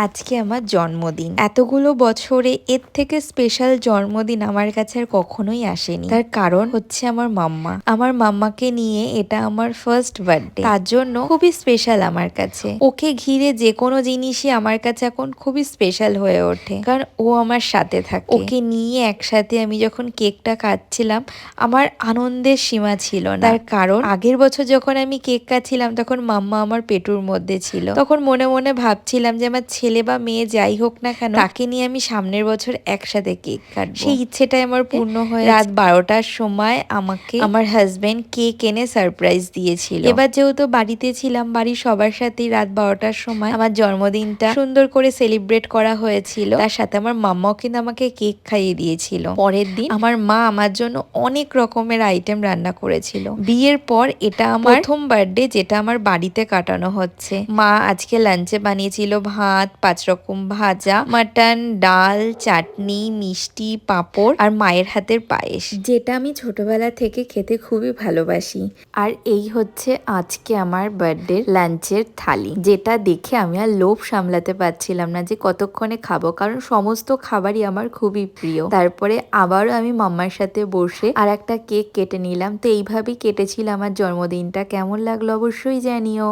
আজকে আমার জন্মদিন। এতগুলো বছরে এর থেকে স্পেশাল জন্মদিন আমার কাছে আর কখনোই আসেনি। তার কারণ হচ্ছে আমার মাম্মা। আমার মাম্মাকে নিয়ে এটা আমার ফার্স্ট বার্থডে, তার জন্য খুবই স্পেশাল আমার কাছে। ওকে ঘিরে যে কোনো জিনিসই আমার কাছে এখন খুবই স্পেশাল হয়ে ওঠে, কারণ ও আমার সাথে থাকে। ওকে নিয়ে একসাথে আমি যখন কেকটা কাটছিলাম, আমার আনন্দের সীমা ছিল না। তার কারণ আগের বছর যখন আমি কেক কাটছিলাম তখন মাম্মা আমার পেটুর মধ্যে ছিল। তখন মনে মনে ভাবছিলাম যে আমার ছেলে বা মেয়ে যাই হোক না কেন, তাকে নিয়ে আমি সামনের বছর একসাথে কেক কাটবো। সেই ইচ্ছেটাই আমার পূর্ণ হয়ে রাত 12টার সময় আমাকে আমার হাজবেন্ড কেক এনে সারপ্রাইজ দিয়েছিল। এবার যেহেতু বাড়িতে ছিলাম, বাড়ির সবার সাথেই রাত 12টার সময় আমার জন্মদিনটা সুন্দর করে সেলিব্রেট করা হয়েছিল। তার সাথে আমার মাম্মাও কিন্তু আমাকে কেক খাইয়ে দিয়েছিল। পরের দিন আমার মা আমার জন্য অনেক রকমের আইটেম রান্না করেছিল। বিয়ের পর এটা আমার প্রথম বার্থডে যেটা আমার বাড়িতে কাটানো হচ্ছে। মা আজকে লাঞ্চে বানিয়েছিল ভাত, 5 রকম ভাজা, মাটন, ডাল, চাটনি, মিষ্টি, পাঁপড় আর মায়ের হাতের পায়েস, যেটা আমি ছোটবেলা থেকে খেতে খুবই ভালোবাসি। আর এই হচ্ছে আজকে আমার বার্থডে লাঞ্চের থালি, যেটা দেখে আমি আর লোভ সামলাতে পারছিলাম না যে কতক্ষণে খাবো, কারণ সমস্ত খাবারই আমার খুবই প্রিয়। তারপরে আবারও আমি মাম্মার সাথে বসে আর একটা কেক কেটে নিলাম। তো এইভাবেই কেটেছিল আমার জন্মদিনটা। কেমন লাগলো অবশ্যই জানিও।